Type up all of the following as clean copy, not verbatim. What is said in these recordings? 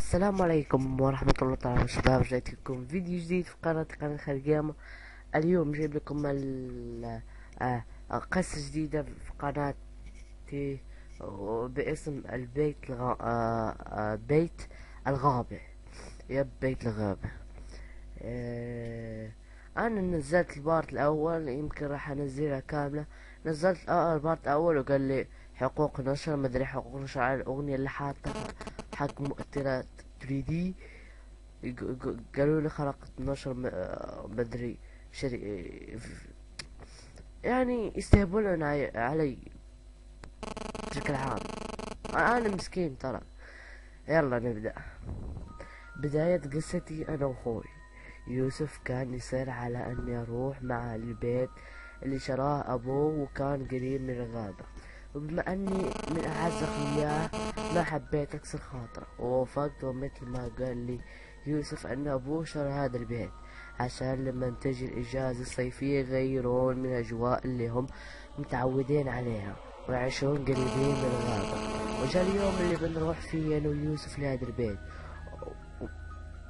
السلام عليكم ورحمة الله تعالى وشباب، رجعت لكم فيديو جديد في قناة خارجية. اليوم جايب لكم قصة جديدة في قناتي باسم البيت بيت الغابة. بيت الغابة. انا نزلت البارت الاول، يمكن راح انزلها كاملة. نزلت البارت الاول وقال لي حقوق نشر، مدري حقوق نشر على الاغنية اللي حاطها حق مؤثرات 3D. قالوا لي خلقت نشر مدري شري، يعني يستهبلون علي بشكل عام. انا مسكين ترى. يلا نبدأ. بداية قصتي انا واخوي يوسف. كان يصر على اني اروح معه للبيت اللي شراه ابوه، وكان قريب من الغابة. وبما اني من اعز اخوياه ما حبيت اكسر خاطره، ووافقت. ومثل ما قال لي يوسف ان ابوه شرى هذا البيت عشان لما تجي الاجازة الصيفية يغيرون من الاجواء اللي هم متعودين عليها ويعيشون قريبين من الغابة. وجاء اليوم اللي بنروح فيه انا ويوسف لهذا البيت،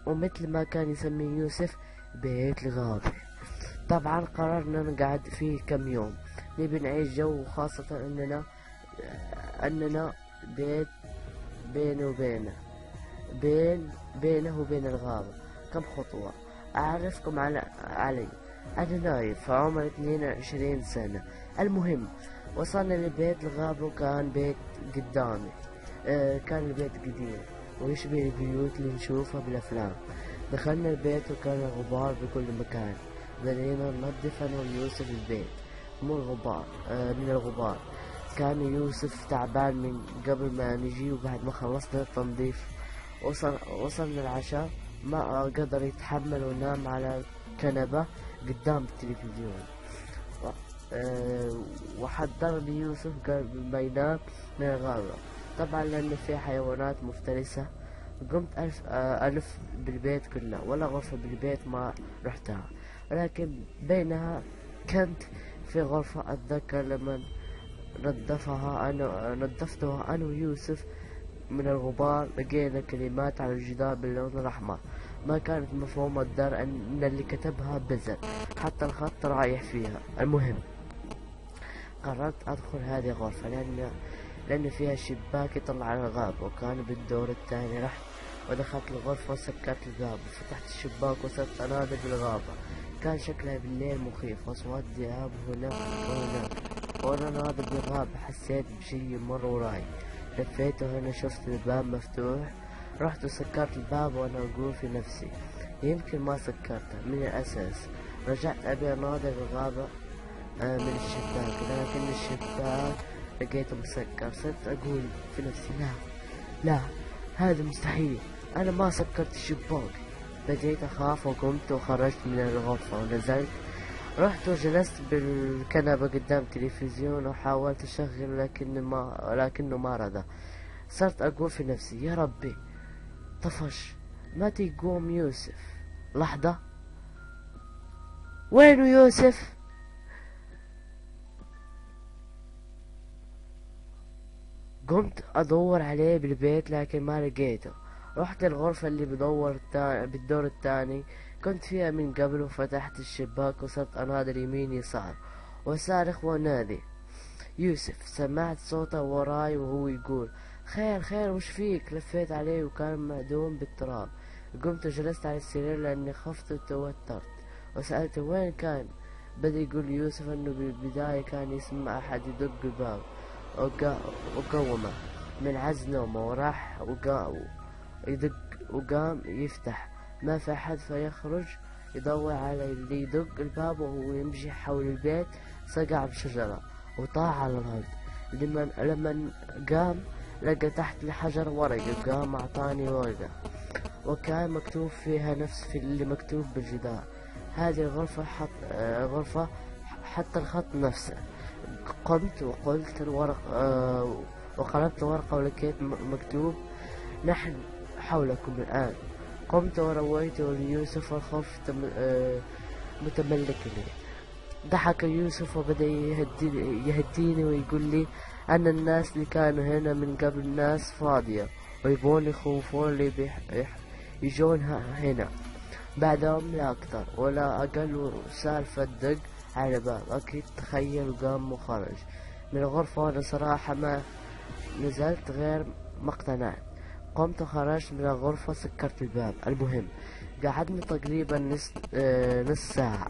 ومثل ما كان يسمي يوسف بيت الغابة. طبعا قررنا نقعد فيه كم يوم، نبي نعيش جو، خاصة أننا بيت بينه وبين الغابة كم خطوة. أعرفكم علي. أنا نايف في عمر 22 سنة. المهم وصلنا لبيت الغابة، وكان بيت قدامي. كان البيت قديم ويشبه البيوت اللي نشوفها بالأفلام. دخلنا البيت وكان الغبار بكل مكان. بدينا ننظف أنا ويوسف البيت من الغبار. كان يوسف تعبان من قبل ما نجي، وبعد ما خلصنا التنظيف وصلنا العشاء ما قدر يتحمل ونام على كنبة قدام التلفزيون. وحضر لي يوسف قبل ما ينام من الغابة، طبعا لأن في حيوانات مفترسة. قمت ألف بالبيت كله، ولا غرفة بالبيت ما رحتها، ولكن بينها كنت في غرفة. أتذكر لما نظفتها أنا ويوسف من الغبار، لقينا كلمات على الجدار باللون الأحمر. ما كانت مفهومة الدار أن اللي كتبها بزر، حتى الخط رايح فيها. المهم قررت أدخل هذه الغرفة لأن فيها شباك يطلع على الغابة، وكان بالدور الثاني. رحت ودخلت الغرفة وسكرت الباب وفتحت الشباك وصرت أناظر بالغابة. كان شكلها بالليل مخيف، وأصوات ذئاب هنا وهنا. وأنا ناظر بالغابة حسيت بشي يمر وراي. لفيت وهنا شفت الباب مفتوح. رحت وسكرت الباب وأنا أقول في نفسي يمكن ما سكرته من الأساس. رجعت أبي أناظر الغابة من الشباك، لكن الشباك لقيته مسكر. صرت أقول في نفسي لا هذا مستحيل، أنا ما سكرت الشباك. بديت أخاف وقمت وخرجت من الغرفة ونزلت. رحت وجلست بالكنبة قدام التلفزيون وحاولت أشغل لكنه ما رضى. صرت أقول في نفسي يا ربي طفش، ما تقوم يوسف. لحظة، وينه يوسف؟ قمت أدور عليه بالبيت لكن ما لقيته. رحت الغرفة اللي بالدور الثاني كنت فيها من قبل، وفتحت الشباك وصرت أناظر يمين يسار وصارخ ونادي يوسف. سمعت صوته وراي وهو يقول خير وش فيك؟ لفيت عليه وكان معدوم بالتراب. قمت وجلست على السرير لأني خفت وتوترت، وسألته وين كان. بدأ يقول يوسف أنه بالبداية كان يسمع أحد يدق الباب، وقومه من عز نومه وراح يدق وقام يفتح. ما في أحد، فيخرج يدور على اللي يدق الباب. وهو يمشي حول البيت صقع بشجرة وطاح على الأرض. لما قام لقى تحت الحجر ورقة، قام أعطاني ورقة وكان مكتوب فيها نفس اللي مكتوب بالجدار. هذه غرفة حتى الخط نفسه. قمت وقلت الورق وقلبت الورقة ولقيت مكتوب نحن حولكم الآن. قمت ورويت ليوسف والخوف متملكني. ضحك يوسف وبدأ يهديني ويقول لي أن الناس اللي كانوا هنا من قبل ناس فاضية ويبون يخوفون اللي يجون هنا بعدهم لا أكتر ولا أقل. سالفة دق على باب أكيد تخيل وقام وخرج من الغرفة، وأنا صراحة ما نزلت غير ما اقتنعت. قمت وخرجت من الغرفة، سكرت الباب. المهم قعدنا تقريبا نص ساعة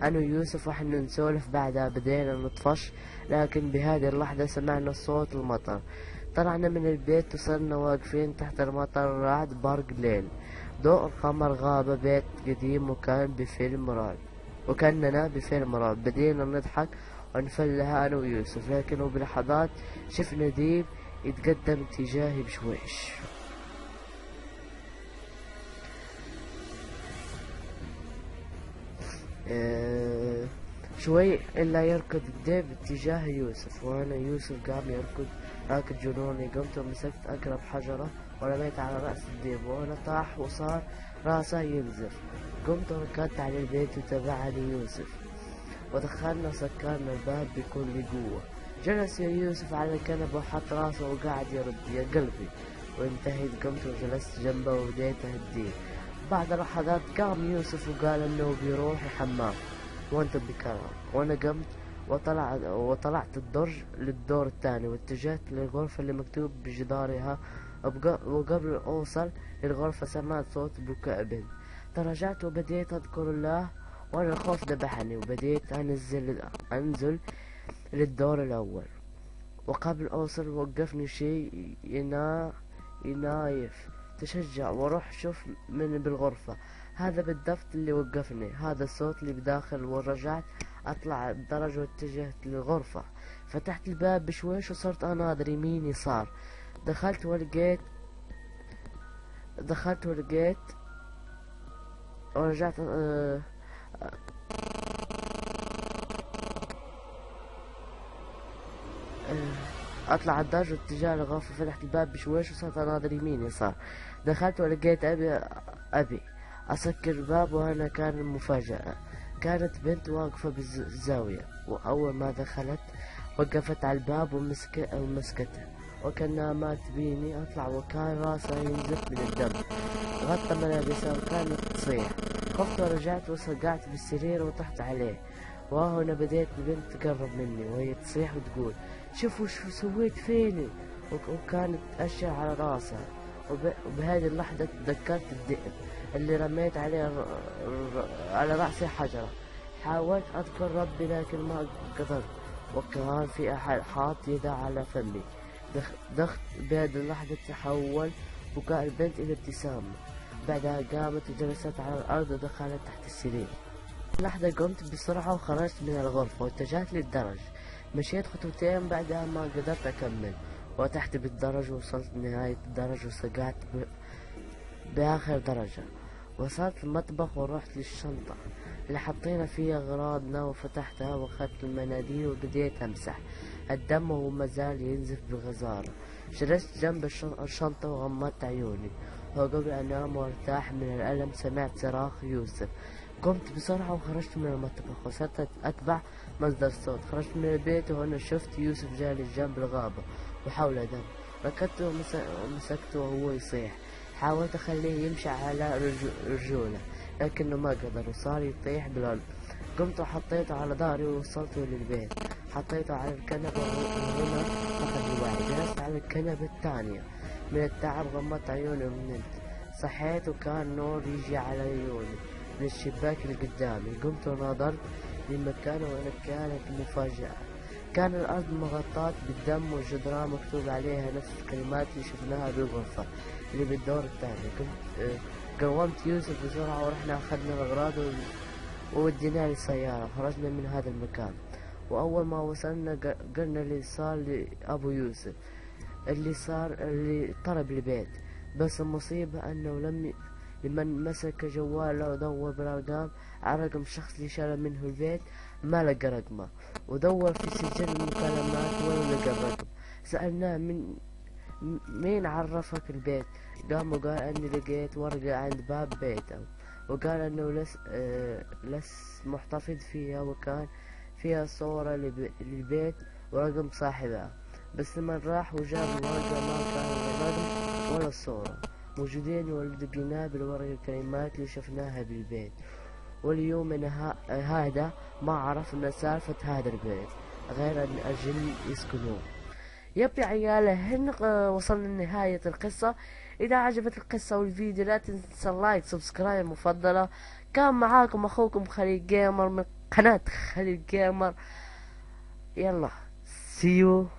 أنا ويوسف وإحنا نسولف. بعدها بدينا نطفش، لكن بهذه اللحظة سمعنا صوت المطر. طلعنا من البيت وصرنا واقفين تحت المطر، رعد برق ليل، ضوء القمر غاب. بيت قديم وكأننا بفيلم رعب. بدينا نضحك ونفلها أنا ويوسف، لكن بلحظات شفنا ديب يتقدم اتجاهي بشويش. شوي إلا يركض الديب اتجاه يوسف، وأنا يوسف قام يركض راكد جنوني. قمت ومسكت أقرب حجرة ورميت على رأس الديب، وأنا طاح وصار راسه ينزف. قمت وركضت على البيت وتبعني يوسف، ودخلنا وسكرنا الباب بكل قوة. جلس يوسف على الكنبة وحط راسه وقعد يرد يا قلبي، وانتهيت. قمت وجلست جنبه وبديت أهديه. بعد لحظات قام يوسف وقال انه بيروح الحمام وانت بكرام، وانا قمت وطلعت للدور الثاني، واتجهت للغرفة اللي مكتوب بجدارها. وقبل اوصل للغرفة سمعت صوت بكاء بنت. تراجعت وبديت اذكر الله، وانا الخوف ذبحني، وبديت انزل للدور الاول. وقبل اوصل وقفني شيء ينايف. تشجع واروح شوف من بالغرفة. هذا بالضبط اللي وقفني، هذا الصوت اللي بداخل. ورجعت اطلع الدرج واتجهت للغرفة. فتحت الباب بشويش وصرت اناظر يمين يسار. دخلت ولقيت ورجعت اطلع الدرج واتجاه للغرفة. فتحت الباب بشويش وصرت اناظر يمين يسار. دخلت ولقيت ابي اسكر الباب، وهنا كان المفاجأة. كانت بنت واقفة بالزاوية، واول ما دخلت وقفت على الباب ومسكته وكانها ما تبيني اطلع، وكان راسها ينزف من الدم. غطى ملابسها وكانت تصيح. خفت ورجعت وصقعت بالسرير وطحت عليه. وهنا بديت البنت تقرب مني وهي تصيح وتقول شوفوا شو سويت فيني، وكانت تأشر على راسها. وبهذه اللحظة تذكرت الذئب اللي رميت على رأسي حجرة. حاولت أذكر ربي لكن ما قدرت، وكان في أحد حاط يده على فمي. دخت بهذه اللحظة تحول بكاء البنت إلى ابتسامة. بعدها قامت وجلست على الأرض ودخلت تحت السرير. لحظة قمت بسرعة وخرجت من الغرفة واتجهت للدرج. مشيت خطوتين بعدها ما قدرت أكمل، وتحت بالدرج وصلت نهاية الدرج وسقعت بآخر درجة. وصلت المطبخ ورحت للشنطة اللي حطينا فيها أغراضنا، وفتحتها وأخذت المناديل وبديت أمسح الدم وهو مازال ينزف بغزارة. جلست جنب الشنطة وغمضت عيوني، وقبل أن أنام وارتاح من الألم سمعت صراخ يوسف. قمت بسرعة وخرجت من المطبخ وصرت أتبع مصدر الصوت. خرجت من البيت وهنا شفت يوسف جالس جنب الغابة وحوله دم. ركضت ومسكته وهو يصيح. حاولت أخليه يمشي على رجوله لكنه ما قدر وصار يطيح بالأرض. قمت وحطيته على ظهري ووصلته للبيت. حطيته على الكنبة وهنا أخذ الوعي. جلست على الكنبة الثانية من التعب، غمضت عيوني ونمت. صحيت وكان نور يجي على عيوني من الشباك اللي قدامي. قمت ونظرت للمكان وأنا كانت مفاجأة. كان الأرض مغطاة بالدم والجدران مكتوب عليها نفس الكلمات اللي شفناها بالغرفة اللي بالدور الثاني. قومت يوسف بسرعة ورحنا أخذنا الأغراض ووديناها للسيارة. خرجنا من هذا المكان، وأول ما وصلنا قلنا اللي صار لأبو يوسف، اللي طلب البيت. بس المصيبة أنه لمن مسك جواله ودور بالأرقام على رقم الشخص اللي شرى منه البيت ما لقى رقمه، ودور في سجل المكالمات ولا لقى الرقم. سألناه مين عرفك البيت؟ قام وقال أني لقيت ورقة عند باب بيته، وقال أنه لس محتفظ فيها، وكان فيها صورة للبيت ورقم صاحبها. بس لما راح وجاب الورقة ما كان الرقم ولا صورة، موجودين ولقيناه بالورق الكلمات اللي شفناها بالبيت. واليوم هذا ما عرفنا سالفة هذا البيت غير أن أجل يسكنوه. يب يا عيال، هن وصلنا لنهاية القصة. إذا عجبت القصة والفيديو لا تنسى اللايك سبسكرايب مفضلة. كان معاكم أخوكم خليل جيمر من قناة خليل جيمر. يلا see you